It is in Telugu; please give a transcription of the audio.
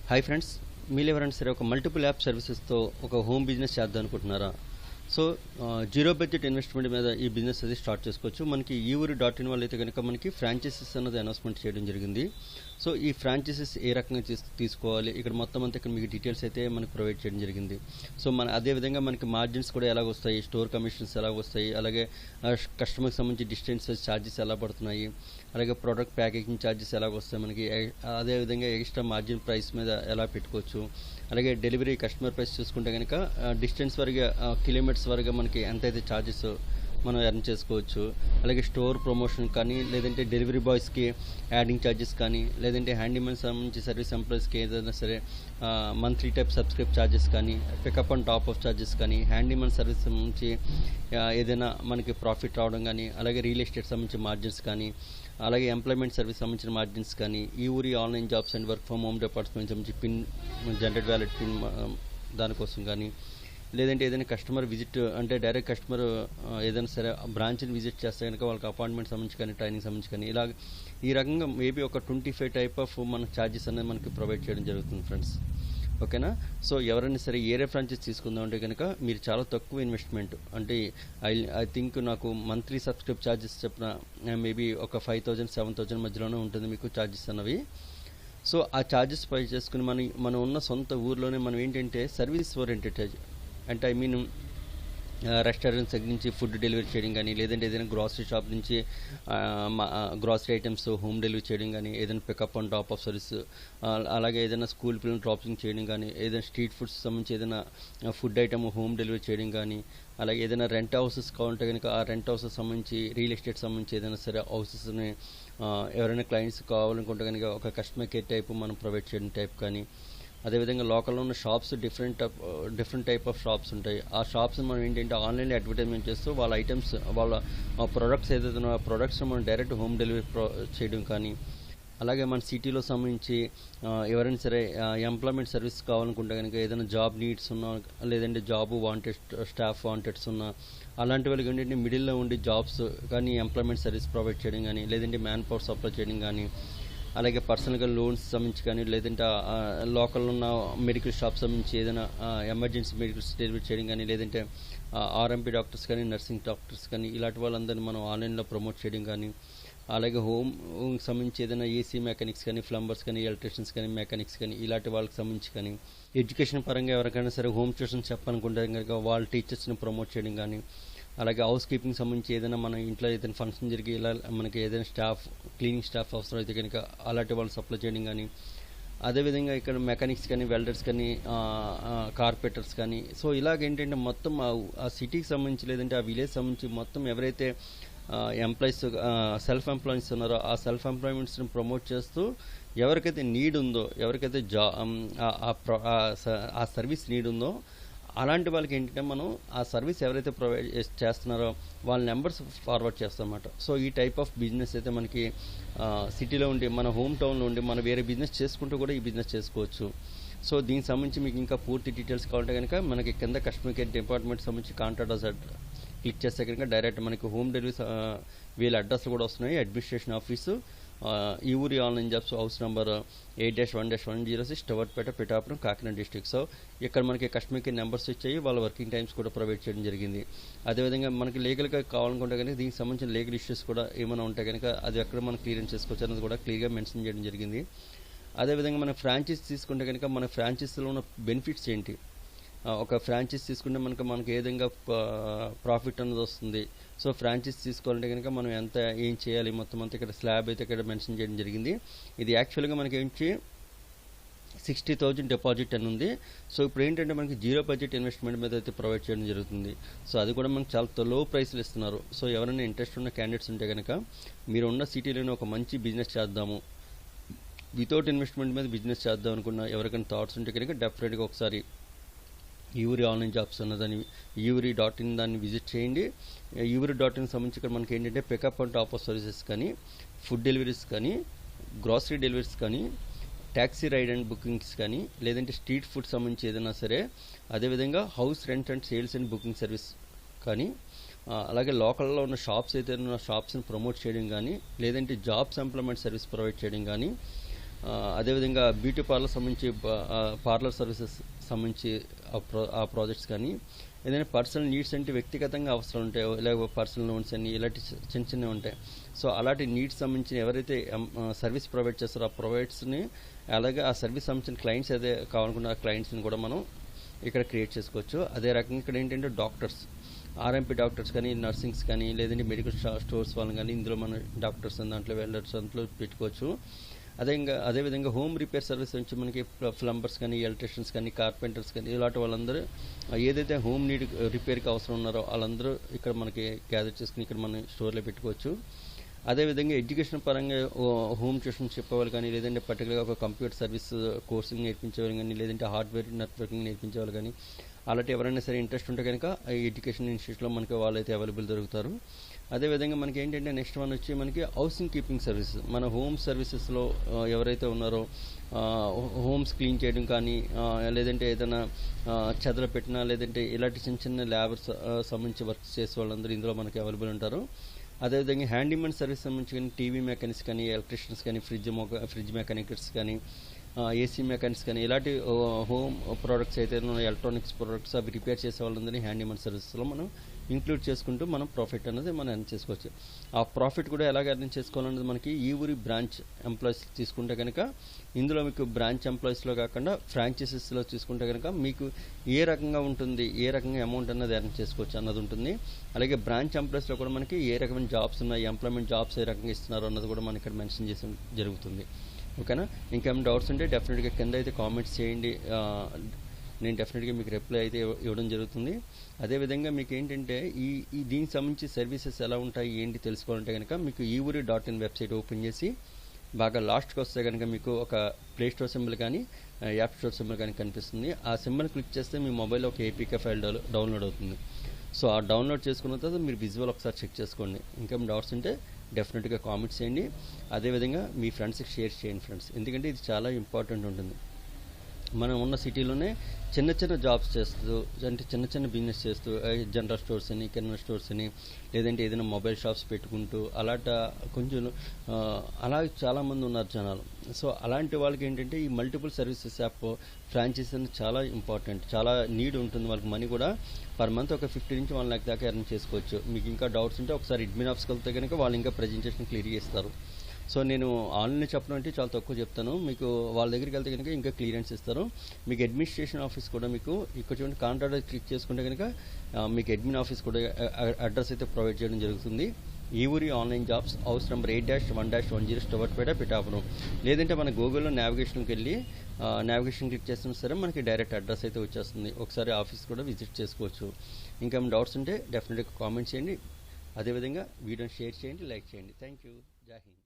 హాయ్ ఫ్రెండ్స్, మీరు ఎవరైనా సరే ఒక మల్టిపుల్ యాప్ సర్వీసెస్తో ఒక హోమ్ బిజినెస్ చేద్దాం అనుకుంటున్నారా? సో జీరో బడ్జెట్ ఇన్వెస్ట్మెంట్ మీద ఈ బిజినెస్ అది స్టార్ట్ చేసుకోవచ్చు. మనకి ఈ ఊరి .in వాళ్ళు అయితే కనుక మనకి ఫ్రాంచైజెస్ అన్నది అనౌన్స్మెంట్ చేయడం జరిగింది. సో ఈ ఫ్రాంచైజెస్ ఏ రకంగా తీసుకోవాలి, ఇక్కడ మొత్తం అంతా ఇక్కడ మీకు డీటెయిల్స్ అయితే మనకు ప్రొవైడ్ చేయడం జరిగింది. సో అదేవిధంగా మనకి మార్జిన్స్ కూడా ఎలాగ వస్తాయి, స్టోర్ కమిషన్స్ ఎలాగ వస్తాయి, అలాగే కస్టమర్కి సంబంధించి డిస్టెన్స్ ఛార్జెస్ ఎలా పడుతున్నాయి, అలాగే ప్రోడక్ట్ ప్యాకేజింగ్ ఛార్జెస్ ఎలాగ వస్తాయి మనకి, అదేవిధంగా ఎక్స్ట్రా మార్జిన్ ప్రైస్ మీద ఎలా పెట్టుకోవచ్చు, అలాగే డెలివరీ కస్టమర్ ప్రైస్ చూసుకుంటే కనుక డిస్టెన్స్ వరకు కిలోమీటర్స్ వరకు మనకి ఎంతైతే ఛార్జెస్ మనం ఎర్న్ చేసుకోవచ్చు, అలాగే స్టోర్ ప్రమోషన్ కానీ, లేదంటే డెలివరీ బాయ్స్కి యాడింగ్ ఛార్జెస్ కానీ, లేదంటే హ్యాండీమెన్ సంబంధించి సర్వీస్ ఎంప్లాయీస్కి ఏదైనా సరే మంత్లీ టైప్ సబ్స్క్రైబ్ ఛార్జెస్ కానీ, pickup and drop off charges కానీ, హ్యాండీమెన్ సర్వీస్ సంబంధించి ఏదైనా మనకి ప్రాఫిట్ రావడం కానీ, అలాగే రియల్ ఎస్టేట్ సంబంధించి మార్జిన్స్ కానీ, అలాగే ఎంప్లాయ్మెంట్ సర్వీస్ సంబంధించిన మార్జిన్స్ కానీ, ఈ ఊరి online jobs and work from home department సంబంధించి పిన్ జనరేట్ వ్యాలెట్ పిన్ దానికోసం కానీ, లేదంటే ఏదైనా కస్టమర్ విజిట్ అంటే డైరెక్ట్ కస్టమర్ ఏదైనా సరే బ్రాంచ్ని విజిట్ చేస్తే కనుక వాళ్ళకి అపాయింట్మెంట్ సంబంధించి కానీ, ట్రైనింగ్ సంబంధించి కానీ, ఇలా ఈ రకంగా మేబీ ఒక 25 టైప్ ఆఫ్ మన ఛార్జెస్ అనేది మనకి ప్రొవైడ్ చేయడం జరుగుతుంది ఫ్రెండ్స్. ఓకేనా? సో ఎవరైనా సరే ఏరే ఫ్రాంచైజ్ తీసుకుందాం అంటే కనుక మీరు చాలా తక్కువ ఇన్వెస్ట్మెంట్ అంటే ఐ థింక్ నాకు మంత్లీ సబ్స్క్రైబ్ ఛార్జెస్ చెప్పిన మేబీ ఒక 5,000 7,000 మధ్యలోనే ఉంటుంది మీకు ఛార్జెస్ అన్నవి. సో ఆ ఛార్జెస్ పే చేసుకుని మనం ఉన్న సొంత ఊర్లోనే మనం ఏంటంటే సర్వీస్ ఓరియంటెడ్ అంటే ఐ మీన్ రెస్టారెంట్స్ దగ్గర నుంచి ఫుడ్ డెలివరీ చేయడం కానీ, లేదంటే ఏదైనా గ్రాసరీ షాప్ నుంచి గ్రాసరీ ఐటమ్స్ హోమ్ డెలివరీ చేయడం కానీ, ఏదైనా pickup and drop off service, అలాగే ఏదైనా స్కూల్ పిల్లలు డ్రాపింగ్ చేయడం కానీ, ఏదైనా స్ట్రీట్ ఫుడ్స్ సంబంధించి ఏదైనా ఫుడ్ ఐటమ్ హోమ్ డెలివరీ చేయడం కానీ, అలాగే ఏదైనా రెంట్ హౌసెస్ కావాలంటే కనుక ఆ రెంట్ హౌసెస్ సంబంధించి రియల్ ఎస్టేట్ సంబంధించి ఏదైనా సరే హౌసెస్ని ఎవరైనా క్లయింట్స్ కావాలనుకుంటే కనుక ఒక కస్టమర్ కేర్ టైప్ మనం ప్రొవైడ్ చేయడం టైప్ కానీ, అదేవిధంగా లోకల్లో ఉన్న shops different type of shops ఉంటాయి. ఆ షాప్స్ మనం ఏంటంటే ఆన్లైన్లో అడ్వర్టైజ్మెంట్ చేస్తూ వాళ్ళ ఐటమ్స్ వాళ్ళ ప్రొడక్ట్స్ ఏదైతే ఆ ప్రొడక్ట్స్ మనం డైరెక్ట్ హోమ్ డెలివరీ చేయడం కానీ, అలాగే మన సిటీలో సంబంధించి ఎవరైనా సరే ఎంప్లాయ్మెంట్ సర్వీస్ కావాలనుకుంటే కనుక ఏదైనా జాబ్ నీడ్స్ ఉన్నా, లేదంటే జాబ్ స్టాఫ్ వాంటెడ్స్ ఉన్నా, అలాంటి వాళ్ళకి ఏంటంటే మిడిల్లో ఉండి జాబ్స్ కానీ ఎంప్లాయ్మెంట్ సర్వీస్ ప్రొవైడ్ చేయడం కానీ, లేదంటే మ్యాన్ పవర్ సప్లై చేయడం కానీ, అలాగే పర్సనల్గా లోన్స్ సంబంధించి కానీ, లేదంటే లోకల్లో ఉన్న మెడికల్ షాప్ సంబంధించి ఏదైనా ఎమర్జెన్సీ మెడికల్స్ డెలివరీ చేయడం కానీ, లేదంటే ఆర్ఎంపీ డాక్టర్స్ కానీ, నర్సింగ్ డాక్టర్స్ కానీ, ఇలాంటి వాళ్ళందరినీ మనం ఆన్లైన్లో ప్రమోట్ చేయడం కానీ, అలాగే హోమ్ సంబంధించి ఏదైనా ఏసీ మెకానిక్స్ కానీ, ప్లంబర్స్ కానీ, ఎలక్ట్రీషియన్స్ కానీ, మెకానిక్స్ కానీ, ఇలాంటి వాళ్ళకి సంబంధించి కానీ, ఎడ్యుకేషన్ పరంగా ఎవరికైనా సరే హోమ్ ట్యూషన్ చెప్పాలనుకుంటే కనుక వాళ్ళ టీచర్స్ని ప్రమోట్ చేయడం కానీ, అలాగే హౌస్ కీపింగ్ సంబంధించి ఏదైనా మన ఇంట్లో ఏదైనా ఫంక్షన్ జరిగి ఇలా మనకి ఏదైనా క్లీనింగ్ స్టాఫ్ అవసరం అయితే కనుక అలాంటి వాళ్ళు సప్లై చేయడం కానీ, అదేవిధంగా ఇక్కడ మెకానిక్స్ కానీ, వెల్డర్స్ కానీ, కార్పెంటర్స్ కానీ, సో ఇలాగేంటంటే మొత్తం ఆ సిటీకి సంబంధించి లేదంటే ఆ విలేజ్ సంబంధించి మొత్తం ఎవరైతే ఎంప్లాయీస్ సెల్ఫ్ ఎంప్లాయీస్ ఉన్నారో ఆ సెల్ఫ్ ఎంప్లాయ్మెంట్స్ని ప్రమోట్ చేస్తూ ఎవరికైతే నీడ్ ఉందో, ఎవరికైతే ఆ సర్వీస్ నీడ్ ఉందో అలాంటి వాళ్ళకి ఏంటంటే మనం ఆ సర్వీస్ ఎవరైతే ప్రొవైడ్ చేస్తున్నారో వాళ్ళ నెంబర్స్ ఫార్వర్డ్ చేస్తామన్నమాట. సో ఈ టైప్ ఆఫ్ బిజినెస్ అయితే మనకి సిటీలో ఉండి మన హోమ్ టౌన్లో ఉండి మనం వేరే బిజినెస్ చేసుకుంటూ కూడా ఈ బిజినెస్ చేసుకోవచ్చు. సో దీనికి సంబంధించి మీకు ఇంకా పూర్తి డీటెయిల్స్ కావాలంటే కనుక మనకి కింద కస్టమర్ కేర్ డిపార్ట్మెంట్ సంబంధించి కాంటాక్ట్ క్లిక్ చేస్తే కనుక డైరెక్ట్ మనకి హోమ్ డెలివరీ వీళ్ళ అడ్రస్లు కూడా వస్తున్నాయి. అడ్మినిస్ట్రేషన్ ఆఫీసు, ఈ ఊరి ఆన్లైన్ జాబ్స్, హౌస్ నెంబర్ 8-1-106 టవర్పేట, పిఠాపురం, కాకినాడ డిస్ట్రిక్ట్. సో ఇక్కడ మనకి కస్టమర్ కేర్ నెంబర్స్ ఇచ్చాయి, వాళ్ళ వర్కింగ్ టైమ్స్ కూడా ప్రొవైడ్ చేయడం జరిగింది. అదేవిధంగా మనకి లీగల్గా కావాలనుకుంటే కనుక దీనికి సంబంధించిన లీగల్ ఇష్యూస్ కూడా ఏమైనా ఉంటే కనుక అది ఎక్కడ మనం క్లియరెన్స్ చేసుకోవచ్చు అనేది కూడా క్లియర్గా మెన్షన్ చేయడం జరిగింది. అదేవిధంగా మన ఫ్రాంచైజ్ తీసుకుంటే కనుక మన ఫ్రాంచైజీలో ఉన్న బెనిఫిట్స్ ఏంటి, ఒక ఫ్రాంచైజ్ తీసుకుంటే మనకి ఏ విధంగా ప్రాఫిట్ అనేది వస్తుంది, సో ఫ్రాంచైజ్ తీసుకోవాలంటే కనుక మనం ఏం చేయాలి మొత్తం అంతా ఇక్కడ స్లాబ్ అయితే ఇక్కడ మెన్షన్ చేయడం జరిగింది. ఇది యాక్చువల్గా మనకి ఏంటి 60,000 డిపాజిట్ అని ఉంది. సో ఇప్పుడు ఏంటంటే మనకి జీరో బడ్జెట్ ఇన్వెస్ట్మెంట్ మీద అయితే ప్రొవైడ్ చేయడం జరుగుతుంది. సో అది కూడా మనకు చాలా లో ప్రైస్లు ఇస్తున్నారు. సో ఎవరైనా ఇంట్రెస్ట్ ఉన్న క్యాండిడేట్స్ ఉంటే కనుక మీరు ఉన్న సిటీలోనే ఒక మంచి బిజినెస్ చేద్దాము, వితౌట్ ఇన్వెస్ట్మెంట్ మీద బిజినెస్ చేద్దాం అనుకున్న ఎవరికైనా థాట్స్ ఉంటే కనుక డెఫినెట్గా ఒకసారి యూరి ఆన్లైన్ జాబ్స్ అన్నదాన్ని యూరి.in దాన్ని విజిట్ చేయండి. యూరి.in సంబంధించి ఇక్కడ మనకి ఏంటంటే pickup and drop off services కానీ, ఫుడ్ డెలివరీస్ కానీ, గ్రాసరీ డెలివరీస్ కానీ, ట్యాక్సీ రైడ్ అండ్ బుకింగ్స్ కానీ, లేదంటే స్ట్రీట్ ఫుడ్ సంబంధించి ఏదైనా సరే, అదేవిధంగా house rent and sales and booking service కానీ, అలాగే లోకల్లో ఉన్న షాప్స్ అయితే ఉన్న షాప్స్ని ప్రమోట్ చేయడం కానీ, లేదంటే జాబ్స్ ఎంప్లాయ్మెంట్ సర్వీస్ ప్రొవైడ్ చేయడం కానీ, అదేవిధంగా బ్యూటీ పార్లర్ సంబంధించి పార్లర్ సర్వీసెస్ సంబంధించి ఆ ప్రాజెక్ట్స్ కానీ, ఏదైనా పర్సనల్ నీడ్స్ అంటే వ్యక్తిగతంగా అవసరాలు ఉంటాయో, లేకపోతే పర్సనల్ లోన్స్ అని ఇలాంటి చిన్న చిన్నవి ఉంటాయి. సో అలాంటి నీడ్స్ సంబంధించిన ఎవరైతే సర్వీస్ ప్రొవైడ్ చేస్తారో ఆ ప్రొవైడ్స్ని, అలాగే ఆ సర్వీస్ సంబంధించిన క్లయింట్స్ ఏదైతే కావాలనుకున్న ఆ క్లయింట్స్ని కూడా మనం ఇక్కడ క్రియేట్ చేసుకోవచ్చు. అదే రకంగా ఇక్కడ ఏంటంటే డాక్టర్స్, ఆర్ఎంపీ డాక్టర్స్ కానీ, నర్సింగ్స్ కానీ, లేదంటే మెడికల్ స్టోర్స్ వాళ్ళని కానీ ఇందులో మన డాక్టర్స్ దాంట్లో వెల్డర్స్ దాంట్లో పెట్టుకోవచ్చు. అదేవిధంగా హోమ్ రిపేర్ సర్వీస్ నుంచి మనకి ప్లంబర్స్ కానీ, ఎలక్ట్రీషియన్స్ కానీ, కార్పెంటర్స్ కానీ ఇలాంటి వాళ్ళందరూ ఏదైతే హోమ్ నీడ్ రిపేర్కి అవసరం ఉన్నారో వాళ్ళందరూ ఇక్కడ మనకి గ్యాదర్ చేసుకుని ఇక్కడ మన స్టోర్లో పెట్టుకోవచ్చు. అదేవిధంగా ఎడ్యుకేషన్ పరంగా హోమ్ ట్యూషన్ చెప్పేవాళ్ళు కానీ, లేదంటే పర్టికులర్గా ఒక కంప్యూటర్ సర్వీస్ కోర్సింగ్ నేర్పించేవాళ్ళు కానీ, లేదంటే హార్డ్వేర్ నెట్వర్కింగ్ నేర్పించేవాళ్ళు కానీ, అలాంటి ఎవరైనా సరే ఇంట్రెస్ట్ ఉంటే కనుక ఈ ఎడ్యుకేషన్ ఇన్స్టిట్యూట్లో మనకి వాళ్ళైతే అవైలబుల్ దొరుకుతారు. అదేవిధంగా మనకి ఏంటంటే నెక్స్ట్ వన్ వచ్చి మనకి హౌసింగ్ కీపింగ్ సర్వీస్. మన హోమ్ సర్వీసెస్లో ఎవరైతే ఉన్నారో హోమ్స్ క్లీన్ చేయడం కానీ, లేదంటే ఏదైనా చెదలు పెట్టినా, లేదంటే ఇలాంటి చిన్న చిన్న ల్యాబర్స్ సంబంధించి వర్క్ చేసే వాళ్ళందరూ ఇందులో మనకి అవైలబుల్ ఉంటారు. అదేవిధంగా హ్యాండీమెన్ సర్వీస్ సంబంధించి కానీ, టీవీ మెకానిక్స్ కానీ, ఎలక్ట్రీషియన్స్ కానీ, ఫ్రిడ్జ్ మెకానిక్స్ కానీ, ఏసీ మెకానిక్స్ కానీ, ఇలాంటి హోమ్ ప్రోడక్ట్స్ అయితే ఎలక్ట్రానిక్స్ ప్రోడక్ట్స్ అవి రిపేర్ చేసే వాళ్ళందరినీ హ్యాండీమెన్ సర్వీసెస్లో మనం ఇంక్లూడ్ చేసుకుంటూ మనం ప్రాఫిట్ అనేది మనం ఎర్న్ చేసుకోవచ్చు. ఆ ప్రాఫిట్ కూడా ఎలాగ ఎర్న్ చేసుకోవాలనేది మనకి ఈ ఊరి బ్రాంచ్ ఎంప్లాయీస్ తీసుకుంటే కనుక, ఇందులో మీకు బ్రాంచ్ ఎంప్లాయీస్లో కాకుండా ఫ్రాంచైజెస్లో తీసుకుంటే కనుక మీకు ఏ రకంగా ఉంటుంది, ఏ రకంగా అమౌంట్ అన్నది ఎర్న్ చేసుకోవచ్చు అన్నది ఉంటుంది. అలాగే బ్రాంచ్ ఎంప్లాయీస్లో కూడా మనకి ఏ రకమైన జాబ్స్ ఉన్నాయి, ఎంప్లాయ్మెంట్ జాబ్స్ ఏ రకంగా ఇస్తున్నారు అన్నది కూడా మనం ఇక్కడ మెన్షన్ చేసి జరుగుతుంది. ఓకేనా? ఇంకేమైనా డౌట్స్ ఉంటే డెఫినెట్గా కింద అయితే కామెంట్స్ చేయండి. నేను డెఫినెట్గా మీకు రిప్లై అయితే ఇవ్వడం జరుగుతుంది. అదేవిధంగా మీకు ఏంటంటే ఈ దీనికి సంబంధించి సర్వీసెస్ ఎలా ఉంటాయి ఏంటి తెలుసుకోవాలంటే కనుక మీకు euri.in వెబ్సైట్ ఓపెన్ చేసి బాగా లాస్ట్కి వస్తే కనుక మీకు ఒక ప్లే స్టోర్ సింబల్ కానీ, యాప్ స్టోర్ సింబల్ కానీ కనిపిస్తుంది. ఆ సింబల్ క్లిక్ చేస్తే మీ మొబైల్లో ఒక ఏపీకే ఫైల్ డౌన్లోడ్ అవుతుంది. సో ఆ డౌన్లోడ్ చేసుకున్న తర్వాత మీరు విజువల్ ఒకసారి చెక్ చేసుకోండి. ఇంకేం డౌట్స్ ఉంటే డెఫినెట్గా కామెంట్స్ చేయండి. అదేవిధంగా మీ ఫ్రెండ్స్కి షేర్ చేయండి ఫ్రెండ్స్, ఎందుకంటే ఇది చాలా ఇంపార్టెంట్ ఉంటుంది. మనం ఉన్న సిటీలోనే చిన్న చిన్న జాబ్స్ చేస్తూ, అంటే చిన్న చిన్న బిజినెస్ చేస్తూ, జనరల్ స్టోర్స్ అని, కిరాణా స్టోర్స్ అని, లేదంటే ఏదైనా మొబైల్ షాప్స్ పెట్టుకుంటూ కొంచెం అలా చాలామంది ఉన్నారు జనాలు. సో అలాంటి వాళ్ళకి ఏంటంటే ఈ మల్టిపుల్ సర్వీసెస్ యాప్ ఫ్రాంచైజీ అనేది చాలా ఇంపార్టెంట్, చాలా నీడ్ ఉంటుంది. వాళ్ళకి మనీ కూడా పర్ మంత్ ఒక 50 నుంచి 1 lakh దాకా ఎర్న్ చేసుకోవచ్చు. మీకు ఇంకా డౌట్స్ ఉంటే ఒకసారి అడ్మిన్ ఆఫీస్కి వెళ్తే కనుక వాళ్ళు ఇంకా ప్రజెంటేషన్ క్లియర్ చేస్తారు. సో నేను ఆన్లైన్ చెప్పడం అంటే చాలా తక్కువ చెప్తాను, మీకు వాళ్ళ దగ్గరికి వెళ్తే కనుక ఇంకా క్లియరెన్స్ ఇస్తారు. మీకు అడ్మినిస్ట్రేషన్ ఆఫీస్ కూడా మీకు ఇక్కడ చూడండి, కాంటాక్ట్ క్లిక్ చేసుకుంటే కనుక మీకు అడ్మిన్ ఆఫీస్ కూడా అడ్రస్ అయితే ప్రొవైడ్ చేయడం జరుగుతుంది. ఈ ఊరి ఆన్లైన్ జాబ్స్, హౌస్ నెంబర్ 8-1-10 స్టవర్పేట, పిఠాపురం. లేదంటే మన గూగుల్లో నావిగేషన్కి వెళ్ళి నావిగేషన్ క్లిక్ చేస్తున్నా సరే మనకి డైరెక్ట్ అడ్రస్ అయితే వచ్చేస్తుంది. ఒకసారి ఆఫీస్ కూడా విజిట్ చేసుకోవచ్చు. ఇంకా డౌట్స్ ఉంటే డెఫినెట్గా కామెంట్ చేయండి. అదేవిధంగా వీడియోని షేర్ చేయండి, లైక్ చేయండి. Thank you. జై హింద్.